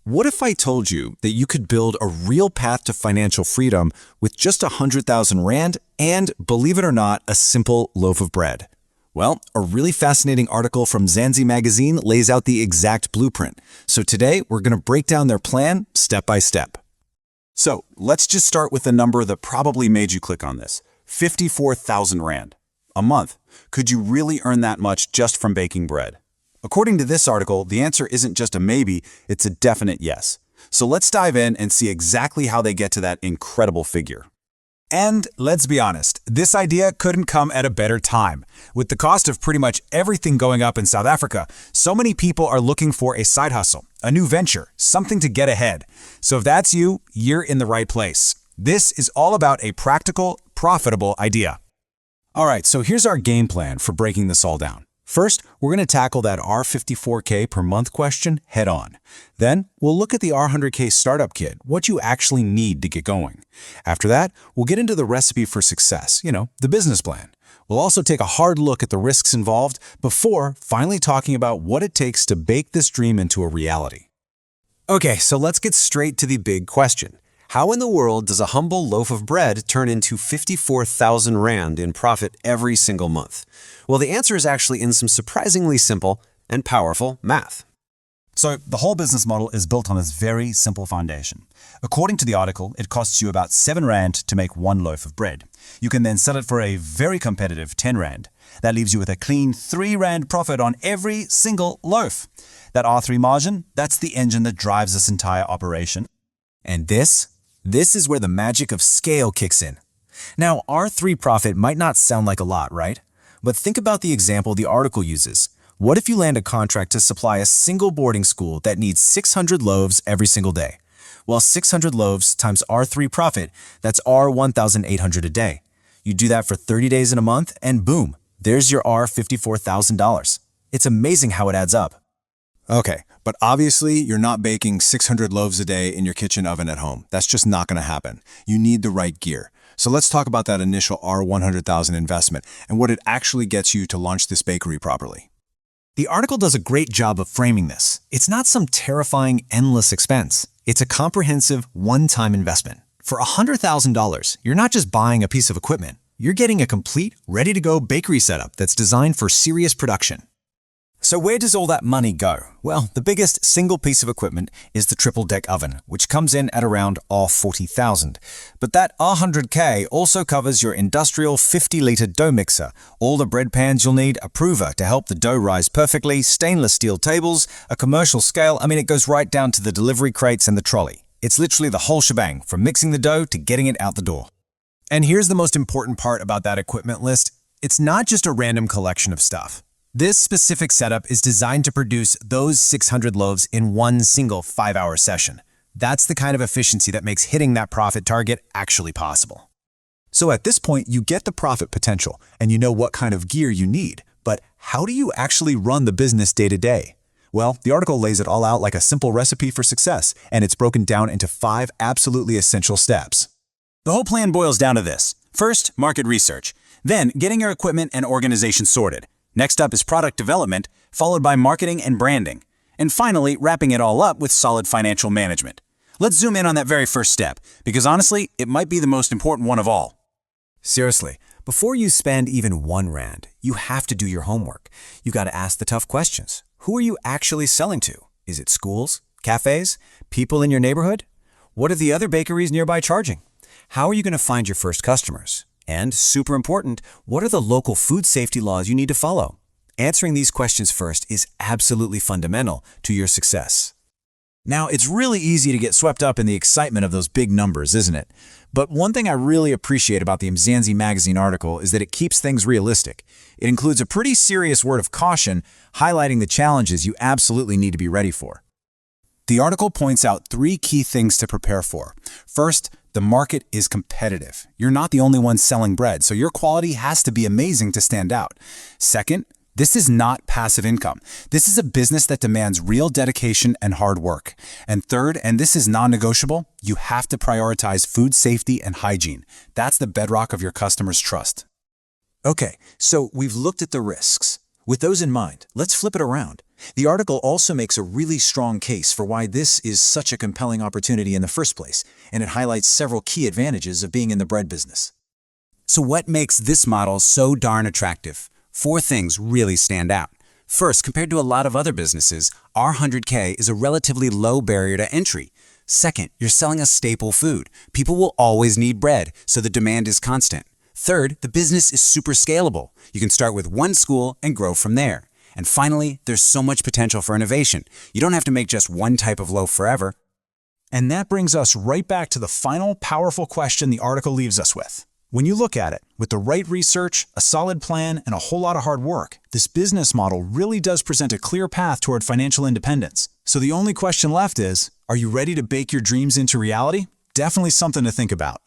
What if I told you that you could build a real path to financial freedom with just 100,000 Rand and, believe it or not, a simple loaf of bread? Well, a really fascinating article from Mzansi magazine lays out the exact blueprint. So today, we're going to break down their plan step by step. So let's just start with the number that probably made you click on this. 54,000 Rand. A month. Could you really earn that much just from baking bread? According to this article, the answer isn't just a maybe, it's a definite yes. So let's dive in and see exactly how they get to that incredible figure. And let's be honest, this idea couldn't come at a better time. With the cost of pretty much everything going up in South Africa, so many people are looking for a side hustle, a new venture, something to get ahead. So if that's you, you're in the right place. This is all about a practical, profitable idea. All right, so here's our game plan for breaking this all down. First, we're going to tackle that R54k per month question head on. Then, we'll look at the R100k startup kit, what you actually need to get going. After that, we'll get into the recipe for success, the business plan. We'll also take a hard look at the risks involved before finally talking about what it takes to bake this dream into a reality. Okay, so let's get straight to the big question. How in the world does a humble loaf of bread turn into 54,000 Rand in profit every single month? Well, the answer is actually in some surprisingly simple and powerful math. So the whole business model is built on this very simple foundation. According to the article, it costs you about 7 Rand to make one loaf of bread. You can then sell it for a very competitive 10 Rand. That leaves you with a clean 3 Rand profit on every single loaf. That R3 margin, that's the engine that drives this entire operation. And this is where the magic of scale kicks in. Now, R3 profit might not sound like a lot, right? But think about the example the article uses. What if you land a contract to supply a single boarding school that needs 600 loaves every single day? Well, 600 loaves times R3 profit, that's R1,800 a day. You do that for 30 days in a month, and boom, there's your R54,000. It's amazing how it adds up. Okay, but obviously you're not baking 600 loaves a day in your kitchen oven at home. That's just not going to happen. You need the right gear. So let's talk about that initial R100,000 investment and what it actually gets you to launch this bakery properly. The article does a great job of framing this. It's not some terrifying, endless expense. It's a comprehensive, one-time investment. For $100,000, you're not just buying a piece of equipment. You're getting a complete, ready-to-go bakery setup that's designed for serious production. So where does all that money go? Well, the biggest single piece of equipment is the triple-deck oven, which comes in at around R40,000. But that R100k also covers your industrial 50-liter dough mixer, all the bread pans you'll need, a prover to help the dough rise perfectly, stainless steel tables, a commercial scale. It goes right down to the delivery crates and the trolley. It's literally the whole shebang, from mixing the dough to getting it out the door. And here's the most important part about that equipment list. It's not just a random collection of stuff. This specific setup is designed to produce those 600 loaves in one single 5-hour session. That's the kind of efficiency that makes hitting that profit target actually possible. So at this point, you get the profit potential and you know what kind of gear you need. But how do you actually run the business day to day? Well, the article lays it all out like a simple recipe for success, and it's broken down into 5 absolutely essential steps. The whole plan boils down to this. First, market research. Then, getting your equipment and organization sorted. Next up is product development, followed by marketing and branding. And finally, wrapping it all up with solid financial management. Let's zoom in on that very first step, because honestly, it might be the most important one of all. Seriously, before you spend even 1 Rand, you have to do your homework. You got to ask the tough questions. Who are you actually selling to? Is it schools, cafes, people in your neighborhood? What are the other bakeries nearby charging? How are you going to find your first customers? And, super important, what are the local food safety laws you need to follow? Answering these questions first is absolutely fundamental to your success. Now, it's really easy to get swept up in the excitement of those big numbers, isn't it? But one thing I really appreciate about the Mzansi magazine article is that it keeps things realistic. It includes a pretty serious word of caution, highlighting the challenges you absolutely need to be ready for. The article points out 3 key things to prepare for. First, the market is competitive. You're not the only one selling bread, so your quality has to be amazing to stand out. Second, this is not passive income. This is a business that demands real dedication and hard work. And third, and this is non-negotiable, you have to prioritize food safety and hygiene. That's the bedrock of your customers' trust. Okay, so we've looked at the risks. With those in mind, let's flip it around. The article also makes a really strong case for why this is such a compelling opportunity in the first place, and it highlights several key advantages of being in the bread business. So what makes this model so darn attractive? 4 things really stand out. First, compared to a lot of other businesses, R100k is a relatively low barrier to entry. Second, you're selling a staple food. People will always need bread, so the demand is constant. Third, the business is super scalable. You can start with one school and grow from there. And finally, there's so much potential for innovation. You don't have to make just one type of loaf forever. And that brings us right back to the final powerful question the article leaves us with. When you look at it, with the right research, a solid plan, and a whole lot of hard work, this business model really does present a clear path toward financial independence. So the only question left is, are you ready to bake your dreams into reality? Definitely something to think about.